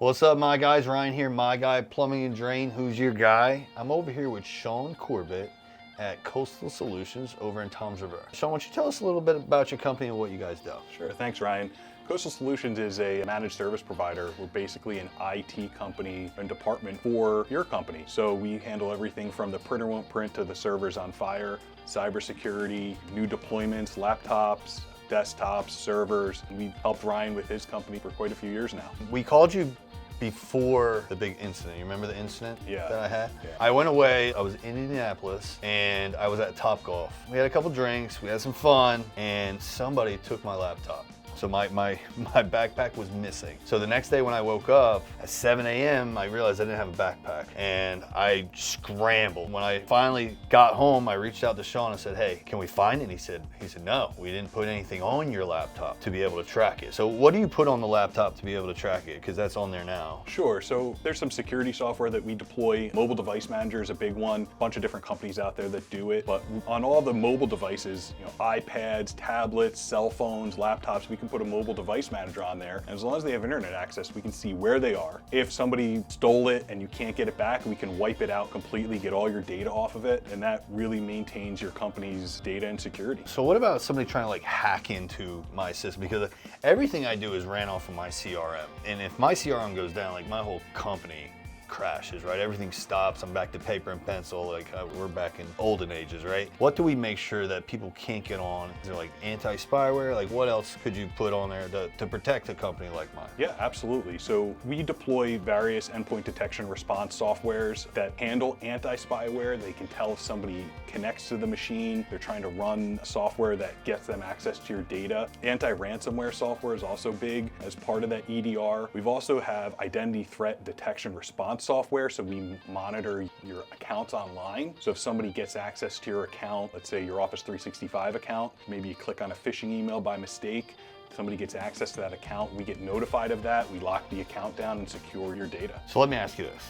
What's up, my guys? Ryan here, MyGuy Plumbing and Drain. Who's your guy? I'm over here with Sean Corbett at Coastal Solutions over in Toms River. Sean, why don't you tell us a little bit about your company and what you guys do? Sure, thanks Ryan. Coastal Solutions is a managed service provider. We're basically an IT company and department for your company. So we handle everything from the printer won't print to the servers on fire, cybersecurity, new deployments, laptops, desktops, servers. We've helped Ryan with his company for quite a few years now. We called you before the big incident. You remember the incident that I had? Yeah. I went away, I was in Indianapolis, and I was at Topgolf. We had a couple drinks, we had some fun, and somebody took my laptop. So my backpack was missing. So the next day when I woke up at 7 a.m., I realized I didn't have a backpack. And I scrambled. When I finally got home, I reached out to Sean and said, hey, can we find it? He said, no, we didn't put anything on your laptop to be able to track it. So what do you put on the laptop to be able to track it? Because that's on there now. Sure, so there's some security software that we deploy. Mobile device manager is a big one. A bunch of different companies out there that do it. But on all the mobile devices, iPads, tablets, cell phones, laptops, we can put a mobile device manager on there, and as long as they have internet access, we can see where they are. If somebody stole it and you can't get it back, we can wipe it out completely, get all your data off of it, and that really maintains your company's data and security. So what about somebody trying to hack into my system? Because everything I do is ran off of my CRM, and if my CRM goes down, my whole company crashes, right? Everything stops. I'm back to paper and pencil. We're back in olden ages, right? What do we make sure that people can't get on? Is there anti-spyware? What else could you put on there to protect a company like mine? Yeah, absolutely. So we deploy various endpoint detection response softwares that handle anti-spyware. They can tell if somebody connects to the machine, they're trying to run software that gets them access to your data. Anti-ransomware software is also big as part of that EDR. We've also have identity threat detection response software, so we monitor your accounts online. So if somebody gets access to your account, let's say your Office 365 account, maybe you click on a phishing email by mistake, somebody gets access to that account, we get notified of that, we lock the account down and secure your data. So let me ask you this.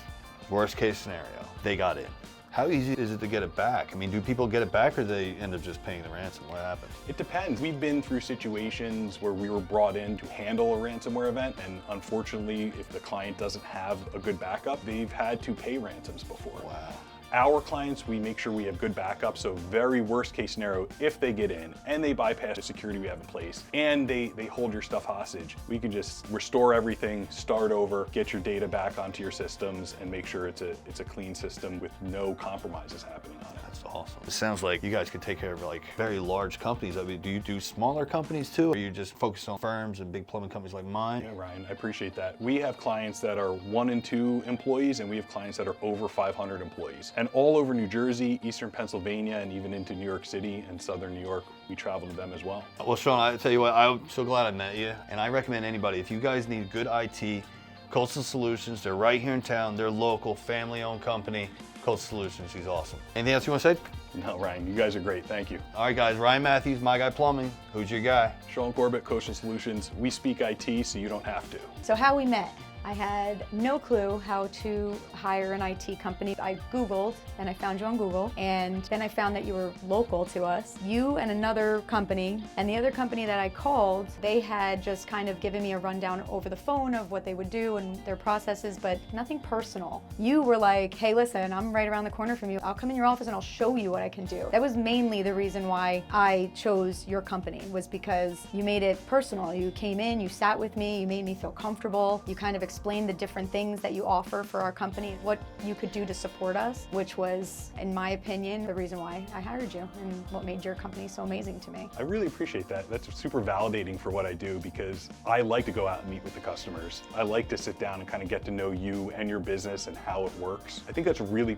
Worst case scenario, they got in. How easy is it to get it back? Do people get it back or do they end up just paying the ransom? What happens? It depends. We've been through situations where we were brought in to handle a ransomware event, and unfortunately, if the client doesn't have a good backup, they've had to pay ransoms before. Wow. Our clients, we make sure we have good backup, so very worst case scenario, if they get in and they bypass the security we have in place and they hold your stuff hostage, we can just restore everything, start over, get your data back onto your systems, and make sure it's a clean system with no compromises happening on it. That's awesome. It sounds like you guys could take care of very large companies. Do you do smaller companies too? Or are you just focused on firms and big plumbing companies like mine? Yeah, Ryan, I appreciate that. We have clients that are 1 and 2 employees, and we have clients that are over 500 employees. And all over New Jersey, Eastern Pennsylvania, and even into New York City and Southern New York, we travel to them as well. Well, Sean, I tell you what, I'm so glad I met you. And I recommend anybody, if you guys need good IT, Coastal Solutions, they're right here in town. They're local, family-owned company. Coastal Solutions, he's awesome. Anything else you want to say? No, Ryan, you guys are great. Thank you. All right, guys. Ryan Matthews, MyGuy Plumbing. Who's your guy? Sean Corbett, Coastal Solutions. We speak IT, so you don't have to. So how we met. I had no clue how to hire an IT company. I Googled and I found you on Google, and then I found that you were local to us. You and another company, and the other company that I called, they had just kind of given me a rundown over the phone of what they would do and their processes, but nothing personal. You were like, hey, listen, I'm right around the corner from you. I'll come in your office and I'll show you what I can do. That was mainly the reason why I chose your company, was because you made it personal. You came in, you sat with me, you made me feel comfortable. You kind of explained the different things that you offer for our company, what you could do to support us, which was, in my opinion, the reason why I hired you and what made your company so amazing to me. I really appreciate that. That's super validating for what I do, because I like to go out and meet with the customers. I like to sit down and kind of get to know you and your business and how it works. I think that's really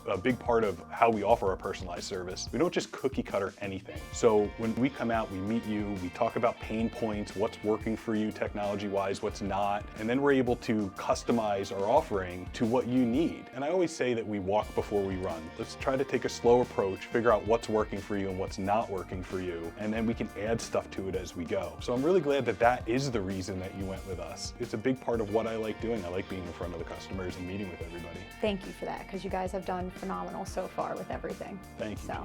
a big part of how we offer our personalized service. We don't just cookie cutter anything. So when we come out, we meet you, we talk about pain points, what's working for you technology-wise, what's not, and then we're able to customize our offering to what you need. And I always say that we walk before we run. Let's try to take a slow approach, figure out what's working for you and what's not working for you, and then we can add stuff to it as we go. So I'm really glad that that is the reason that you went with us. It's a big part of what I like doing. I like being in front of the customers and meeting with everybody. Thank you for that, because you guys have done phenomenal so far with everything. Thank you. So